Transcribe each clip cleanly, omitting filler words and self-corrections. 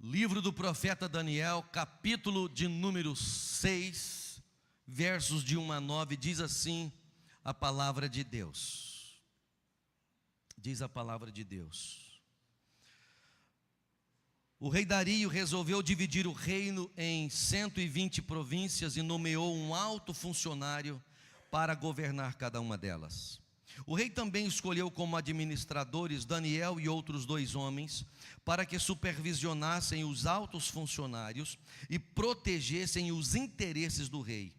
Livro do profeta Daniel, capítulo de número 6, versos de 1 a 9, diz assim a palavra de Deus. Diz a palavra de Deus. O rei Dario resolveu dividir o reino em 120 províncias e nomeou um alto funcionário para governar cada uma delas. O rei também escolheu como administradores Daniel e outros 2 homens, para que supervisionassem os altos funcionários e protegessem os interesses do rei.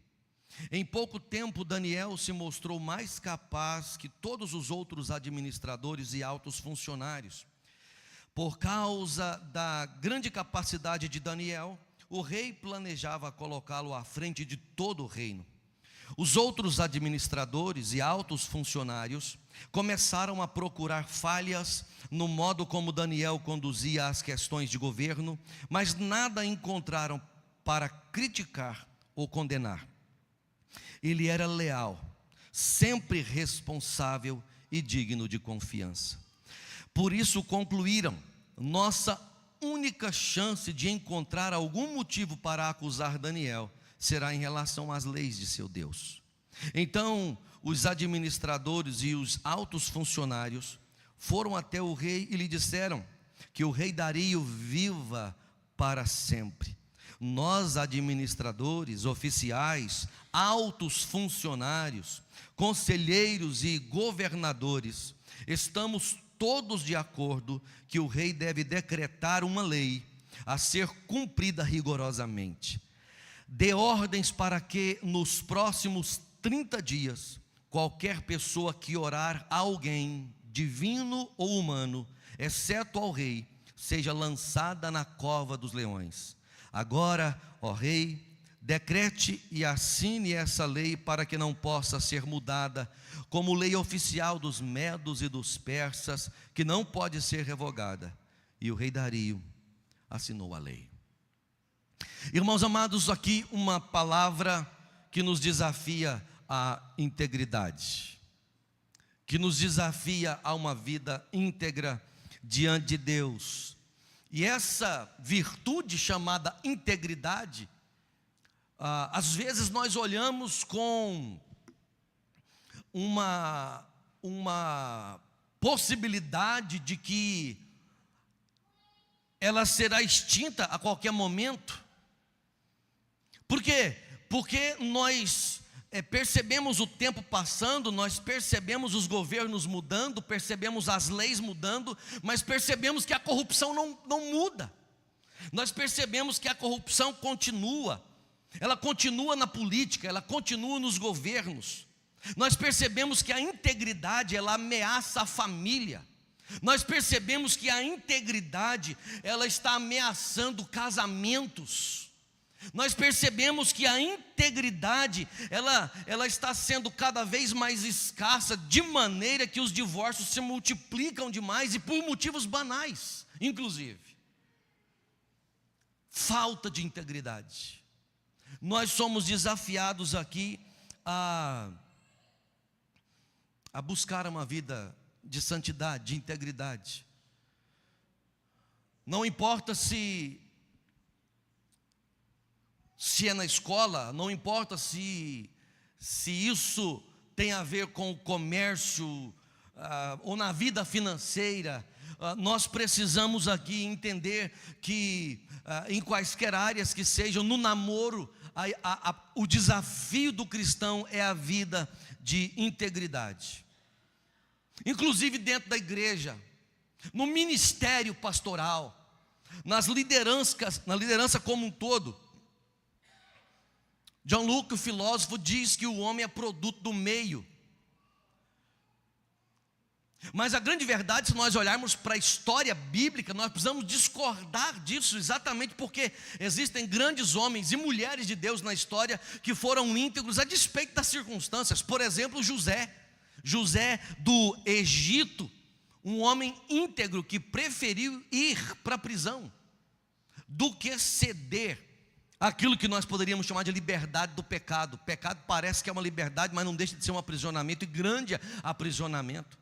Em pouco tempo, Daniel se mostrou mais capaz que todos os outros administradores e altos funcionários. Por causa da grande capacidade de Daniel, o rei planejava colocá-lo à frente de todo o reino. Os outros administradores e altos funcionários começaram a procurar falhas no modo como Daniel conduzia as questões de governo, mas nada encontraram para criticar ou condenar. Ele era leal, sempre responsável e digno de confiança. Por isso concluíram: nossa única chance de encontrar algum motivo para acusar Daniel será em relação às leis de seu Deus. Então, os administradores e os altos funcionários foram até o rei e lhe disseram: que o rei Dario viva para sempre. Nós, administradores, oficiais, altos funcionários, conselheiros e governadores, estamos todos de acordo que o rei deve decretar uma lei a ser cumprida rigorosamente. Dê ordens para que nos próximos 30 dias, qualquer pessoa que orar a alguém, divino ou humano, exceto ao rei, seja lançada na cova dos leões. Agora, ó rei, decrete e assine essa lei para que não possa ser mudada, como lei oficial dos medos e dos persas, que não pode ser revogada. E o rei Dario assinou a lei. Irmãos amados, aqui uma palavra que nos desafia à integridade, que nos desafia a uma vida íntegra diante de Deus. E essa virtude chamada integridade, às vezes nós olhamos com uma possibilidade de que ela será extinta a qualquer momento. Por quê? Porque nós percebemos o tempo passando, nós percebemos os governos mudando, percebemos as leis mudando, mas percebemos que a corrupção não muda. Nós percebemos que a corrupção continua, ela continua na política, ela continua nos governos. Nós percebemos que a integridade, ela ameaça a família. Nós percebemos que a integridade, ela está ameaçando casamentos. Nós percebemos que a integridade, ela está sendo cada vez mais escassa, de maneira que os divórcios se multiplicam demais, e por motivos banais, inclusive. Falta de integridade. Nós somos desafiados aqui a buscar uma vida de santidade, de integridade. Não importa se é na escola, não importa se isso tem a ver com o comércio, ou na vida financeira, nós precisamos aqui entender que em quaisquer áreas que sejam, no namoro, o desafio do cristão é a vida de integridade. Inclusive dentro da igreja, no ministério pastoral, na liderança como um todo. John Locke, o filósofo, diz que o homem é produto do meio. Mas a grande verdade, se nós olharmos para a história bíblica, nós precisamos discordar disso, exatamente porque existem grandes homens e mulheres de Deus na história que foram íntegros a despeito das circunstâncias. Por exemplo, José do Egito, um homem íntegro que preferiu ir para a prisão do que ceder aquilo que nós poderíamos chamar de liberdade do pecado. O pecado parece que é uma liberdade, mas não deixa de ser um aprisionamento, e grande aprisionamento.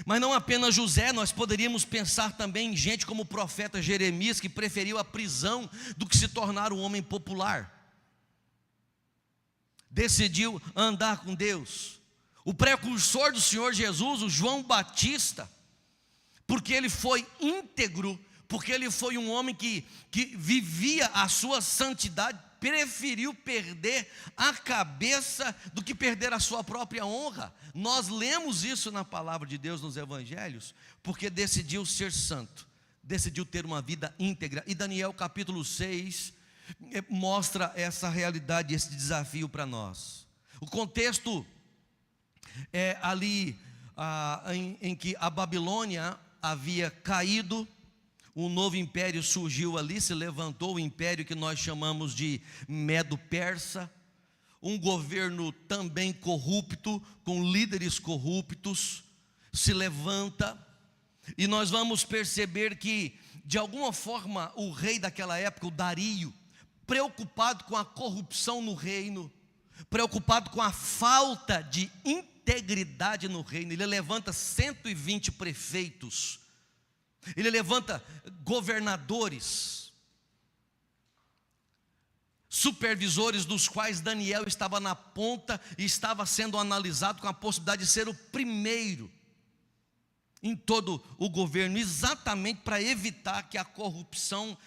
Mas não apenas José, nós poderíamos pensar também em gente como o profeta Jeremias, que preferiu a prisão do que se tornar um homem popular. Decidiu andar com Deus. O precursor do Senhor Jesus, o João Batista, porque ele foi íntegro, porque ele foi um homem que vivia a sua santidade, preferiu perder a cabeça do que perder a sua própria honra. Nós lemos isso na palavra de Deus nos evangelhos, porque decidiu ser santo, decidiu ter uma vida íntegra. E Daniel capítulo 6 mostra essa realidade, esse desafio para nós. O contexto é ali em que a Babilônia havia caído, um novo império surgiu ali, se levantou o império que nós chamamos de Medo-Persa, um governo também corrupto, com líderes corruptos, se levanta, e nós vamos perceber que, de alguma forma, o rei daquela época, o Dario, preocupado com a corrupção no reino, preocupado com a falta de integridade no reino, ele levanta 120 prefeitos, ele levanta governadores, supervisores, dos quais Daniel estava na ponta e estava sendo analisado com a possibilidade de ser o primeiro em todo o governo, exatamente para evitar que a corrupção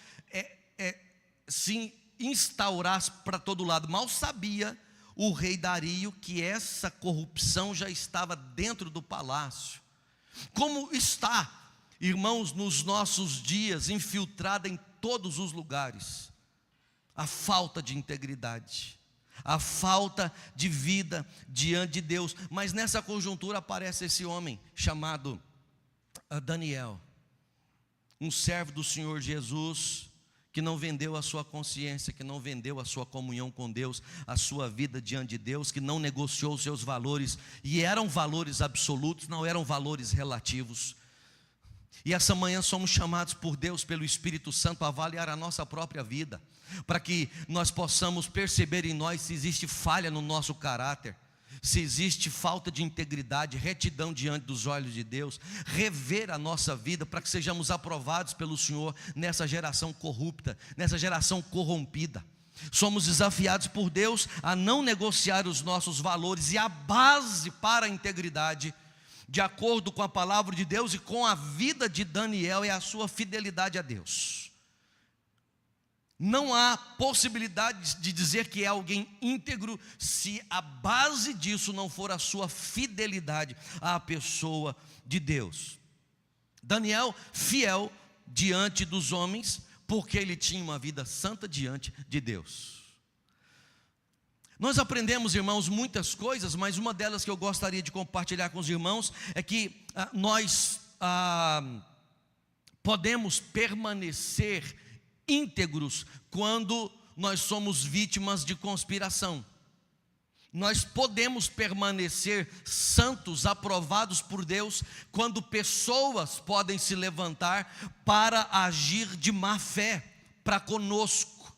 se instaurasse para todo lado. Mal sabia o rei Dario que essa corrupção já estava dentro do palácio, como está, irmãos, nos nossos dias, infiltrada em todos os lugares, a falta de integridade, a falta de vida diante de Deus. Mas nessa conjuntura aparece esse homem chamado Daniel, um servo do Senhor Jesus, que não vendeu a sua consciência, que não vendeu a sua comunhão com Deus, a sua vida diante de Deus, que não negociou os seus valores, e eram valores absolutos, não eram valores relativos. E essa manhã somos chamados por Deus, pelo Espírito Santo, a avaliar a nossa própria vida, para que nós possamos perceber em nós se existe falha no nosso caráter, se existe falta de integridade, retidão diante dos olhos de Deus, rever a nossa vida, para que sejamos aprovados pelo Senhor nessa geração corrupta, nessa geração corrompida. Somos desafiados por Deus a não negociar os nossos valores, e a base para a integridade, de acordo com a palavra de Deus e com a vida de Daniel, é a sua fidelidade a Deus. Não há possibilidade de dizer que é alguém íntegro se a base disso não for a sua fidelidade à pessoa de Deus. Daniel, fiel diante dos homens, porque ele tinha uma vida santa diante de Deus. Nós aprendemos, irmãos, muitas coisas, mas uma delas que eu gostaria de compartilhar com os irmãos é que nós podemos permanecer íntegros quando nós somos vítimas de conspiração. Nós podemos permanecer santos, aprovados por Deus, quando pessoas podem se levantar para agir de má fé para conosco,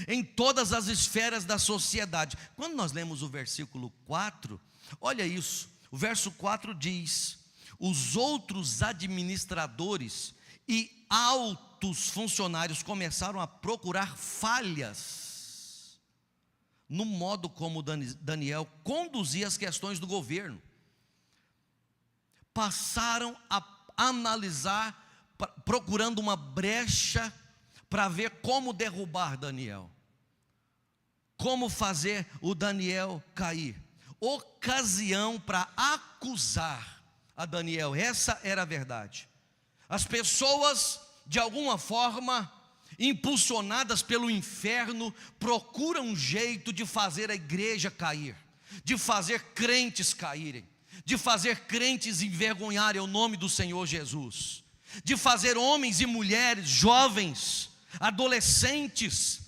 em todas as esferas da sociedade. Quando nós lemos o versículo 4, olha isso, o verso 4 diz: os outros administradores e altos funcionários começaram a procurar falhas no modo como Daniel conduzia as questões do governo. Passaram a analisar, procurando uma brecha para ver como derrubar Daniel, como fazer o Daniel cair, ocasião para acusar a Daniel. Essa era a verdade. As pessoas, de alguma forma, impulsionadas pelo inferno, procuram um jeito de fazer a igreja cair, de fazer crentes caírem, de fazer crentes envergonharem o nome do Senhor Jesus, de fazer homens e mulheres, jovens, adolescentes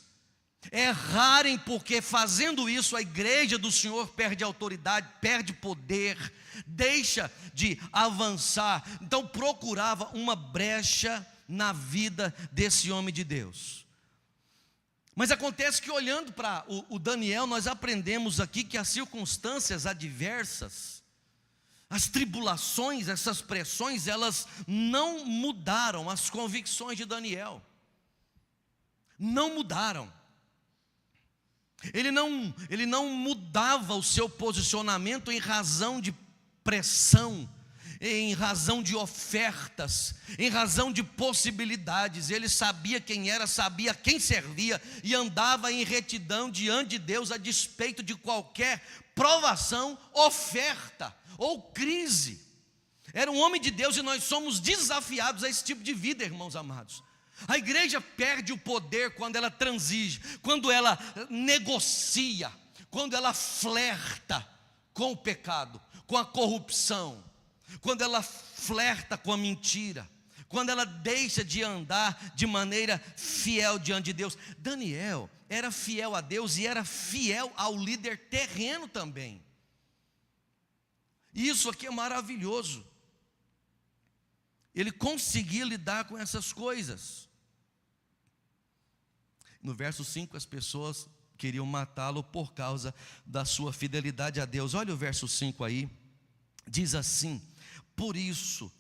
errarem, porque fazendo isso a igreja do Senhor perde autoridade, perde poder, deixa de avançar. Então procurava uma brecha na vida desse homem de Deus. Mas acontece que, olhando para o Daniel, nós aprendemos aqui que as circunstâncias adversas As tribulações, essas pressões, elas não mudaram as convicções de Daniel. Não mudaram. Ele não mudava o seu posicionamento em razão de pressão, em razão de ofertas, em razão de possibilidades. Ele sabia quem era, sabia quem servia e andava em retidão diante de Deus a despeito de qualquer provação, oferta ou crise. Era um homem de Deus e nós somos desafiados a esse tipo de vida, irmãos amados. A igreja perde o poder quando ela transige, quando ela negocia, quando ela flerta com o pecado, com a corrupção, quando ela flerta com a mentira, quando ela deixa de andar de maneira fiel diante de Deus. Daniel era fiel a Deus e era fiel ao líder terreno também. Isso aqui é maravilhoso. Ele conseguia lidar com essas coisas. No verso 5, as pessoas queriam matá-lo por causa da sua fidelidade a Deus. Olha o verso 5 aí. Diz assim: por isso,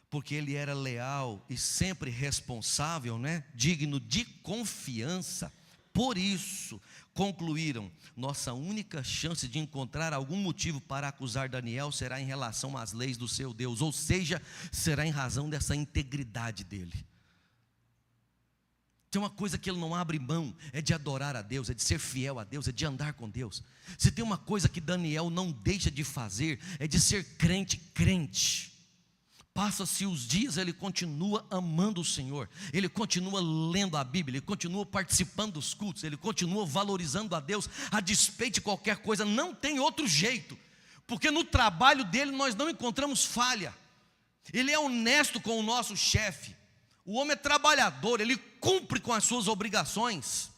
porque ele era leal e sempre responsável, digno de confiança, por isso concluíram: nossa única chance de encontrar algum motivo para acusar Daniel será em relação às leis do seu Deus, ou seja, será em razão dessa integridade dele. Tem uma coisa que ele não abre mão, é de adorar a Deus, é de ser fiel a Deus, é de andar com Deus. Se tem uma coisa que Daniel não deixa de fazer, é de ser crente. Passa-se os dias, ele continua amando o Senhor, ele continua lendo a Bíblia, ele continua participando dos cultos, ele continua valorizando a Deus, a despeito de qualquer coisa. Não tem outro jeito, porque no trabalho dele nós não encontramos falha. Ele é honesto com o nosso chefe. O homem é trabalhador, ele cumpre com as suas obrigações.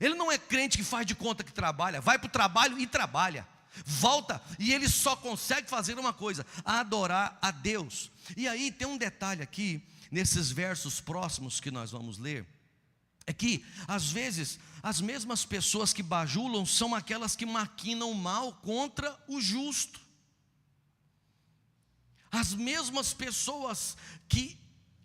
Ele não é crente que faz de conta que trabalha, vai para o trabalho e trabalha, volta e ele só consegue fazer uma coisa: adorar a Deus. E aí tem um detalhe aqui, nesses versos próximos que nós vamos ler, é que às vezes as mesmas pessoas que bajulam são aquelas que maquinam mal contra o justo. As mesmas pessoas que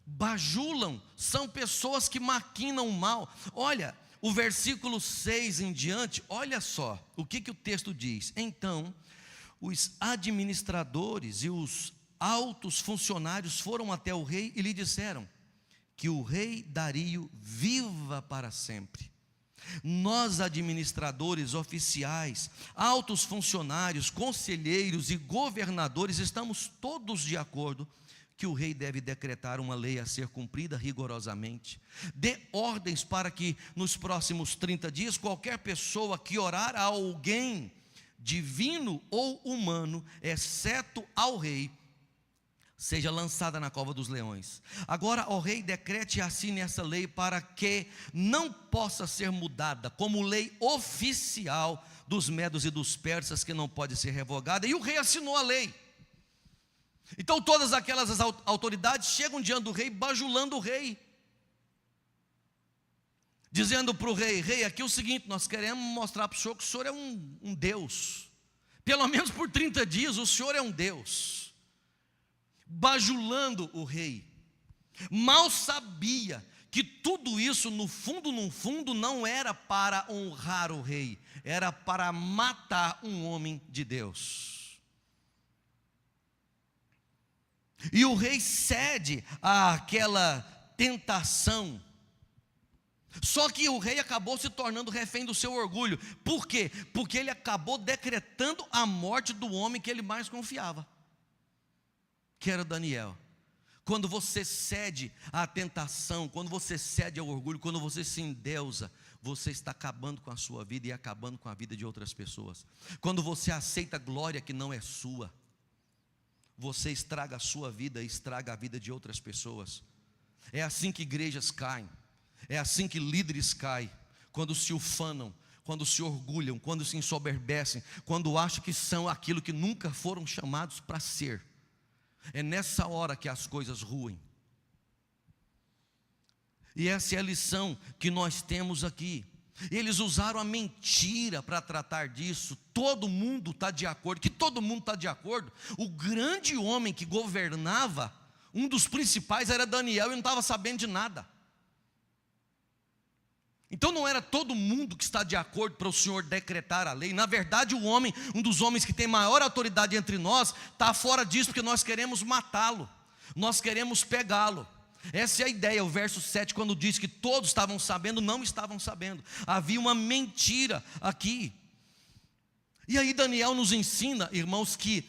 bajulam são pessoas que maquinam mal. Olha, o versículo 6 em diante, olha só o que o texto diz. Então, os administradores e os altos funcionários foram até o rei e lhe disseram que o rei Dario viva para sempre. Nós, administradores, oficiais, altos funcionários, conselheiros e governadores, estamos todos de acordo que o rei deve decretar uma lei a ser cumprida rigorosamente. Dê ordens para que nos próximos 30 dias, qualquer pessoa que orar a alguém, divino ou humano, exceto ao rei, seja lançada na cova dos leões. Agora, ó rei, decrete e assine essa lei para que não possa ser mudada, como lei oficial dos medos e dos persas, que não pode ser revogada. E o rei assinou a lei. Então todas aquelas autoridades chegam diante do rei, bajulando o rei, dizendo para o rei: rei, aqui é o seguinte, nós queremos mostrar para o senhor que o senhor é um Deus, pelo menos por 30 dias o senhor é um Deus. Bajulando o rei. Mal sabia que tudo isso no fundo não era para honrar o rei, era para matar um homem de Deus. E o rei cede àquela tentação. Só que o rei acabou se tornando refém do seu orgulho. Por quê? Porque ele acabou decretando a morte do homem que ele mais confiava, que era Daniel. Quando você cede à tentação, quando você cede ao orgulho, quando você se endeusa, você está acabando com a sua vida e acabando com a vida de outras pessoas. Quando você aceita glória que não é sua, você estraga a sua vida e estraga a vida de outras pessoas. É assim que igrejas caem, é assim que líderes caem, quando se ufanam, quando se orgulham, quando se ensoberbecem, quando acham que são aquilo que nunca foram chamados para ser. É nessa hora que as coisas ruem. E essa é a lição que nós temos aqui. Eles usaram a mentira para tratar disso. Todo mundo está de acordo. Que todo mundo está de acordo? O grande homem que governava, um dos principais era Daniel, e não estava sabendo de nada. Então não era todo mundo que está de acordo para o Senhor decretar a lei. Na verdade, o homem, um dos homens que tem maior autoridade entre nós, está fora disso, porque nós queremos matá-lo, nós queremos pegá-lo. Essa é a ideia. O verso 7, quando diz que todos estavam sabendo, não estavam sabendo. Havia uma mentira aqui. E aí Daniel nos ensina, irmãos, que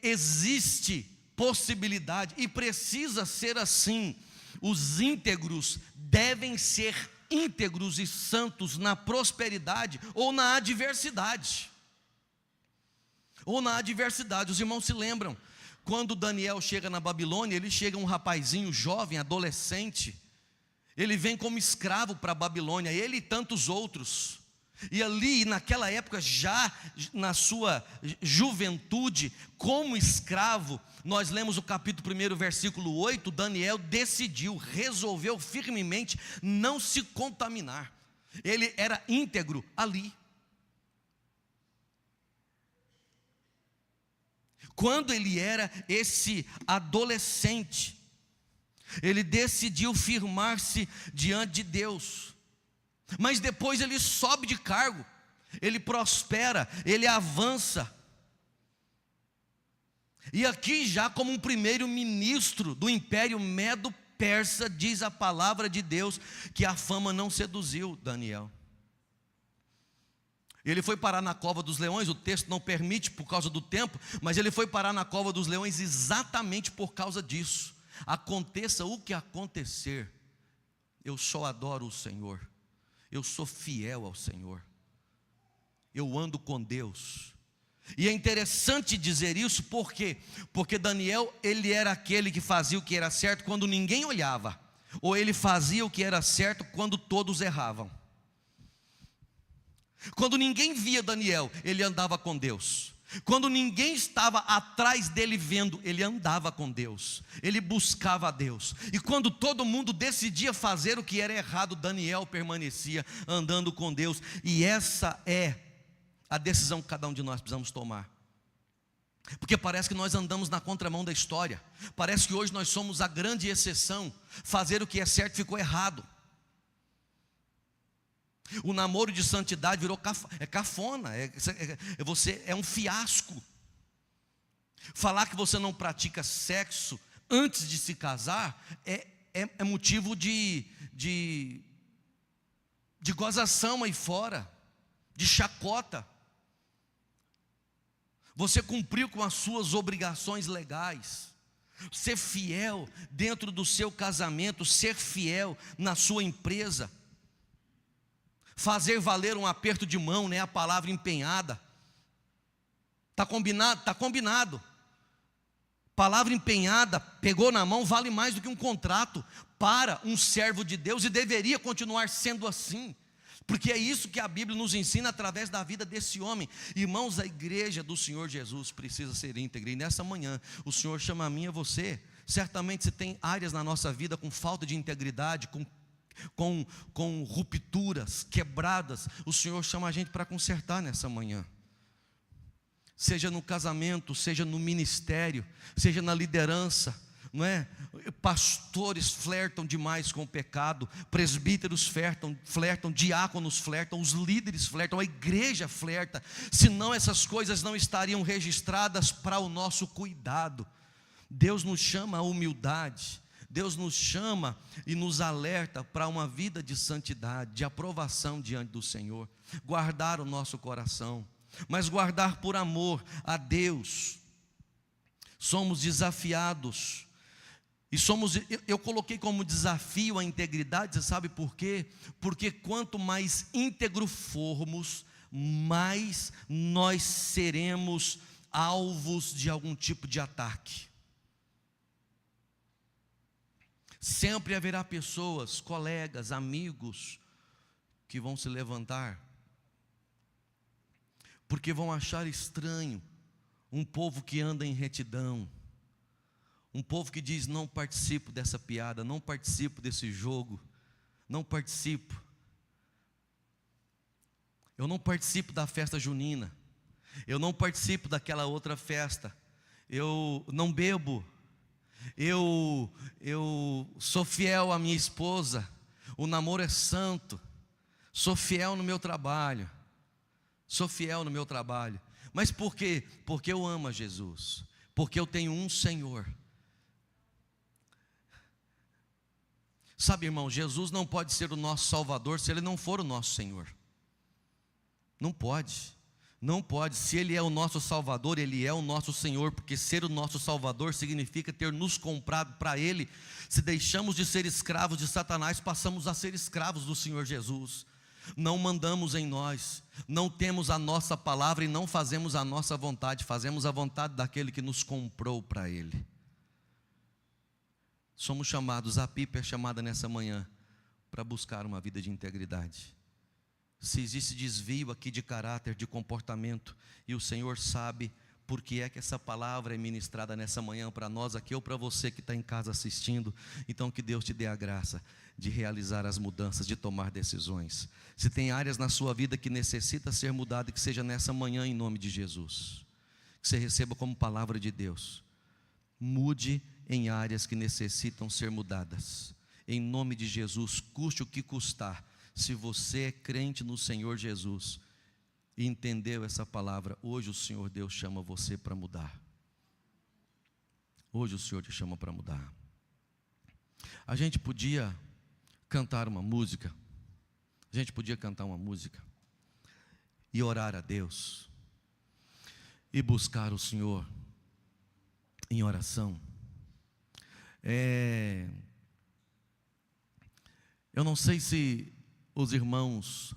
existe possibilidade, e precisa ser assim. Os íntegros devem ser íntegros e santos na prosperidade ou na adversidade. Ou na adversidade. Os irmãos se lembram, quando Daniel chega na Babilônia, ele chega um rapazinho jovem, adolescente. Ele vem como escravo para a Babilônia, ele e tantos outros. E ali, naquela época, já na sua juventude, como escravo, nós lemos o capítulo 1, versículo 8, Daniel resolveu firmemente não se contaminar. Ele era íntegro ali. Quando ele era esse adolescente, ele decidiu firmar-se diante de Deus. Mas depois ele sobe de cargo, ele prospera, ele avança. E aqui já como um primeiro ministro do Império Medo-Persa, diz a palavra de Deus que a fama não seduziu Daniel. Ele foi parar na cova dos leões, o texto não permite por causa do tempo, mas ele foi parar na cova dos leões exatamente por causa disso. Aconteça o que acontecer, eu só adoro o Senhor. Eu sou fiel ao Senhor, eu ando com Deus. E é interessante dizer isso, por quê? Porque Daniel, ele era aquele que fazia o que era certo quando ninguém olhava, ou ele fazia o que era certo quando todos erravam. Quando ninguém via Daniel, ele andava com Deus. Quando ninguém estava atrás dele vendo, ele andava com Deus, ele buscava a Deus. E quando todo mundo decidia fazer o que era errado, Daniel permanecia andando com Deus. E essa é a decisão que cada um de nós precisamos tomar. Porque parece que nós andamos na contramão da história. Parece que hoje nós somos a grande exceção. Fazer o que é certo ficou errado. O namoro de santidade virou cafona, você é um fiasco. Falar que você não pratica sexo antes de se casar é motivo de gozação aí fora, de chacota. Você cumpriu com as suas obrigações legais. Ser fiel dentro do seu casamento, ser fiel na sua empresa. Fazer valer um aperto de mão, né? A palavra empenhada. Está combinado? Está combinado. Palavra empenhada, pegou na mão, vale mais do que um contrato para um servo de Deus, e deveria continuar sendo assim, porque é isso que a Bíblia nos ensina através da vida desse homem. Irmãos, a igreja do Senhor Jesus precisa ser íntegra, e nessa manhã o Senhor chama a mim e a você. Certamente você tem áreas na nossa vida com falta de integridade, com rupturas, quebradas. O Senhor chama a gente para consertar nessa manhã. Seja no casamento, seja no ministério, seja na liderança, não é? Pastores flertam demais com o pecado, presbíteros flertam, diáconos flertam, os líderes flertam, a igreja flerta. Senão essas coisas não estariam registradas para o nosso cuidado. Deus nos chama à humildade. Deus nos chama e nos alerta para uma vida de santidade, de aprovação diante do Senhor. Guardar o nosso coração, mas guardar por amor a Deus. Somos desafiados, e eu coloquei como desafio a integridade. Você sabe por quê? Porque quanto mais íntegro formos, mais nós seremos alvos de algum tipo de ataque. Sempre haverá pessoas, colegas, amigos, que vão se levantar, porque vão achar estranho um povo que anda em retidão, um povo que diz: não participo dessa piada, não participo desse jogo, não participo. Eu não participo da festa junina. Eu não participo daquela outra festa. Eu não bebo. Eu sou fiel à minha esposa. O namoro é santo. Sou fiel no meu trabalho. Sou fiel no meu trabalho. Mas por quê? Porque eu amo a Jesus. Porque eu tenho um Senhor. Sabe, irmão, Jesus não pode ser o nosso Salvador se Ele não for o nosso Senhor. Não pode. Não pode. Se Ele é o nosso Salvador, Ele é o nosso Senhor, porque ser o nosso Salvador significa ter nos comprado para Ele. Se deixamos de ser escravos de Satanás, passamos a ser escravos do Senhor Jesus. Não mandamos em nós, não temos a nossa palavra e não fazemos a nossa vontade, fazemos a vontade daquele que nos comprou para Ele. Somos chamados, a Pipa é chamada nessa manhã para buscar uma vida de integridade. Se existe desvio aqui de caráter, de comportamento, e o Senhor sabe por que é que essa palavra é ministrada nessa manhã para nós aqui ou para você que está em casa assistindo, então que Deus te dê a graça de realizar as mudanças, de tomar decisões. Se tem áreas na sua vida que necessita ser mudada, que seja nessa manhã em nome de Jesus, que você receba como palavra de Deus. Mude em áreas que necessitam ser mudadas, em nome de Jesus, custe o que custar. Se você é crente no Senhor Jesus e entendeu essa palavra, hoje o Senhor Deus chama você para mudar. Hoje o Senhor te chama para mudar. A gente podia cantar uma música, e orar a Deus, e buscar o Senhor em oração. Eu não sei se os irmãos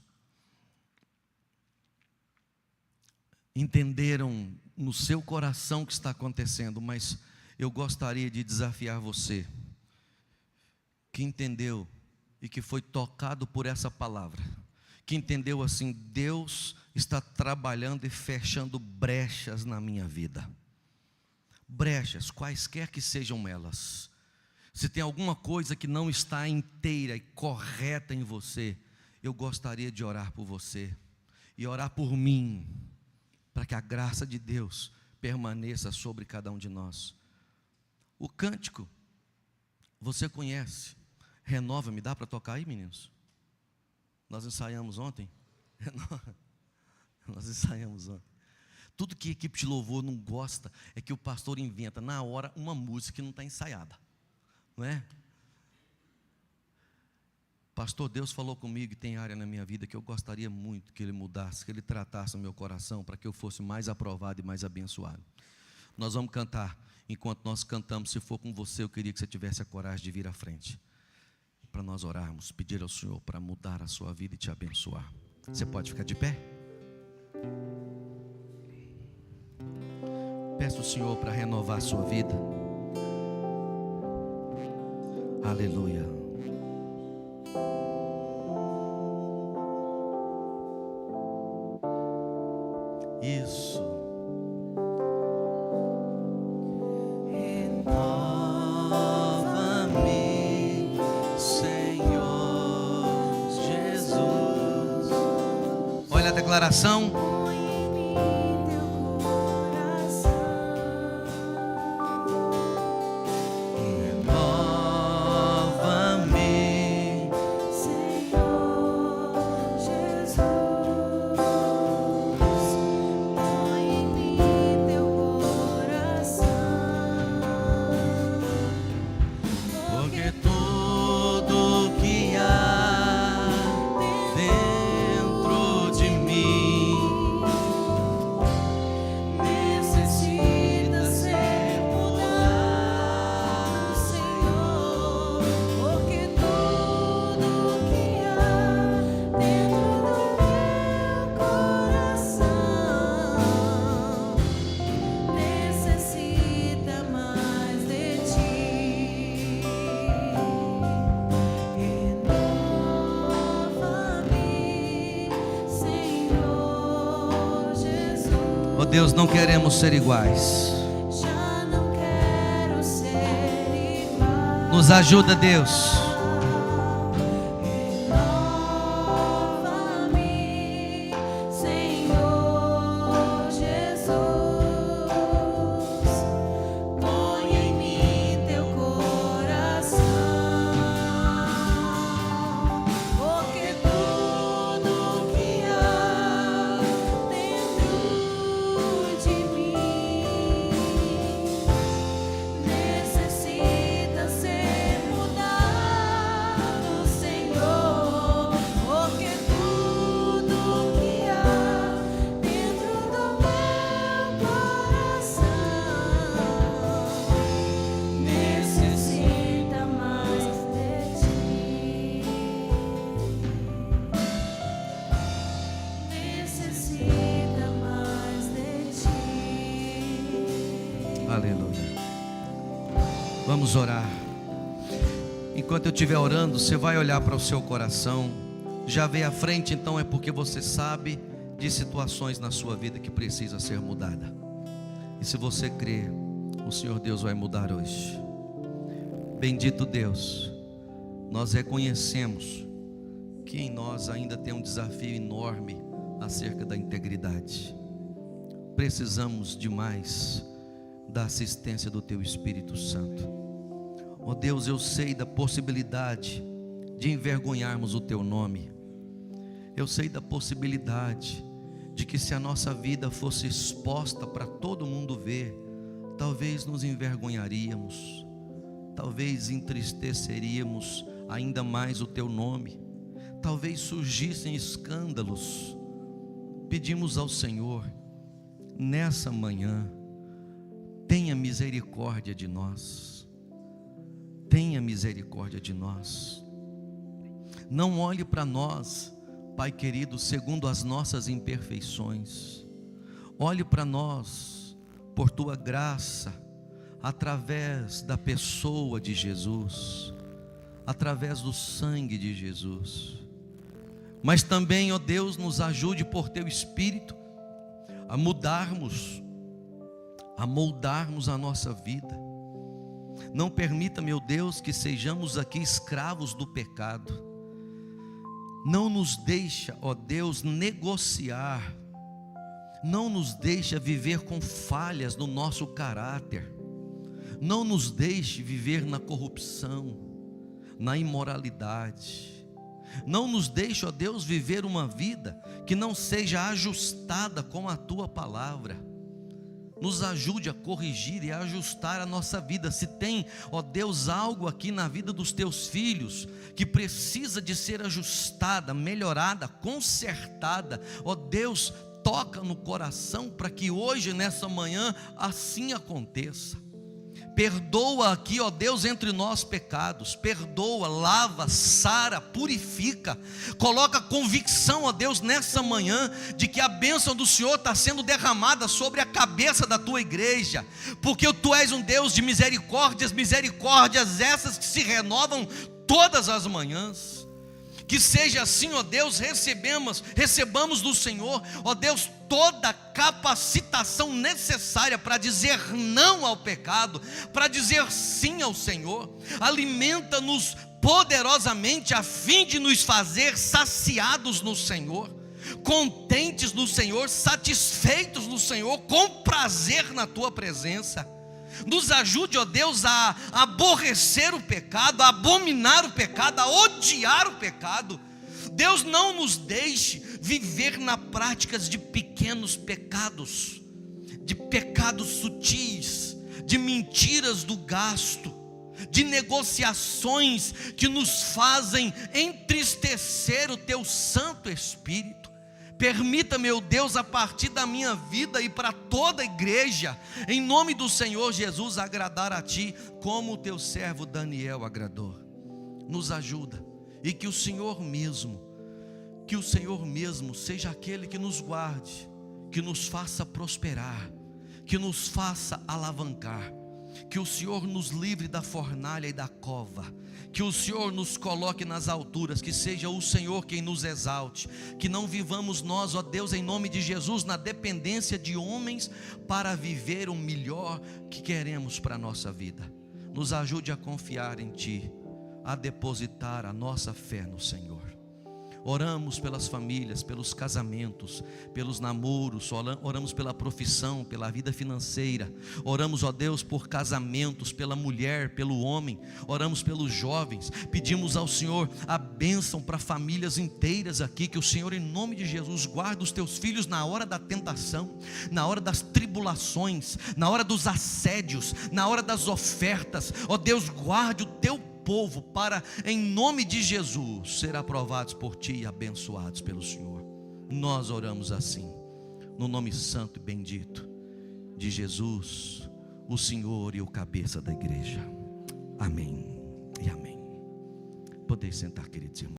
entenderam no seu coração o que está acontecendo, mas eu gostaria de desafiar você, que entendeu e que foi tocado por essa palavra, que entendeu assim: Deus está trabalhando e fechando brechas na minha vida. Brechas, quaisquer que sejam elas. Se tem alguma coisa que não está inteira e correta em você, eu gostaria de orar por você e orar por mim, para que a graça de Deus permaneça sobre cada um de nós. O cântico, você conhece, Renova-me, dá para tocar aí, meninos? Nós ensaiamos ontem. Nós ensaiamos ontem. Tudo que a equipe de louvor não gosta é que o pastor inventa na hora uma música que não está ensaiada, não é? Pastor, Deus falou comigo e tem área na minha vida que eu gostaria muito que Ele mudasse, que Ele tratasse o meu coração para que eu fosse mais aprovado e mais abençoado. Nós vamos cantar. Enquanto nós cantamos, se for com você, eu queria que você tivesse a coragem de vir à frente, para nós orarmos, pedir ao Senhor para mudar a sua vida e te abençoar. Você pode ficar de pé? Peço ao Senhor para renovar a sua vida. Aleluia. Isso. Renova-me, Senhor Jesus. Olha a declaração. Deus, não queremos ser iguais. Nos ajuda, Deus. Vamos orar. Enquanto eu estiver orando, você vai olhar para o seu coração. Já vê à frente, então é porque você sabe de situações na sua vida que precisa ser mudada. E se você crer, o Senhor Deus vai mudar hoje. Bendito Deus, nós reconhecemos que em nós ainda tem um desafio enorme acerca da integridade. Precisamos demais da assistência do Teu Espírito Santo. Ó Deus, eu sei da possibilidade de envergonharmos o Teu nome. Eu sei da possibilidade de que se a nossa vida fosse exposta para todo mundo ver, talvez nos envergonharíamos, talvez entristeceríamos ainda mais o Teu nome, talvez surgissem escândalos. Pedimos ao Senhor, nessa manhã, tenha misericórdia de nós, tenha misericórdia de nós. Não olhe para nós, Pai querido, segundo as nossas imperfeições. Olhe para nós, por Tua graça, através da pessoa de Jesus, através do sangue de Jesus. Mas também, ó Deus, nos ajude por Teu Espírito a mudarmos, a moldarmos a nossa vida. Não permita, meu Deus, que sejamos aqui escravos do pecado. Não nos deixa, ó Deus, negociar. Não nos deixa viver com falhas no nosso caráter. Não nos deixe viver na corrupção, na imoralidade. Não nos deixe, ó Deus, viver uma vida que não seja ajustada com a Tua palavra. Nos ajude a corrigir e a ajustar a nossa vida. Se tem, ó Deus, algo aqui na vida dos Teus filhos que precisa de ser ajustada, melhorada, consertada, ó Deus, toca no coração para que hoje, nessa manhã, assim aconteça. Perdoa aqui, ó Deus, entre nós pecados. Perdoa, lava, sara, purifica. Coloca convicção, ó Deus, nessa manhã, de que a bênção do Senhor está sendo derramada sobre a cabeça da Tua igreja. Porque Tu és um Deus de misericórdias, misericórdias essas que se renovam todas as manhãs. Que seja assim, ó Deus, recebamos do Senhor, ó Deus, toda a capacitação necessária para dizer não ao pecado, para dizer sim ao Senhor. Alimenta-nos poderosamente a fim de nos fazer saciados no Senhor, contentes no Senhor, satisfeitos no Senhor, com prazer na Tua presença. Nos ajude, ó Deus, a aborrecer o pecado, a abominar o pecado, a odiar o pecado. Deus, não nos deixe viver na prática de pequenos pecados, de pecados sutis, de mentiras do gasto, de negociações que nos fazem entristecer o Teu Santo Espírito. Permita, meu Deus, a partir da minha vida e para toda a igreja, em nome do Senhor Jesus, agradar a Ti, como o Teu servo Daniel agradou. Nos ajuda, e que o Senhor mesmo seja aquele que nos guarde, que nos faça prosperar, que nos faça alavancar, que o Senhor nos livre da fornalha e da cova, que o Senhor nos coloque nas alturas, que seja o Senhor quem nos exalte, que não vivamos nós, ó Deus, em nome de Jesus, na dependência de homens para viver o melhor que queremos para a nossa vida. Nos ajude a confiar em Ti, a depositar a nossa fé no Senhor. Oramos pelas famílias, pelos casamentos, pelos namoros, oramos pela profissão, pela vida financeira. Oramos, ó Deus, por casamentos, pela mulher, pelo homem. Oramos pelos jovens. Pedimos ao Senhor a bênção para famílias inteiras aqui. Que o Senhor, em nome de Jesus, guarde os Teus filhos na hora da tentação, na hora das tribulações, na hora dos assédios, na hora das ofertas. Ó Deus, guarde o Teu povo para, em nome de Jesus, ser aprovados por Ti e abençoados pelo Senhor. Nós oramos assim, no nome santo e bendito de Jesus, o Senhor e o cabeça da igreja. Amém e amém. Podeis sentar, queridos irmãos.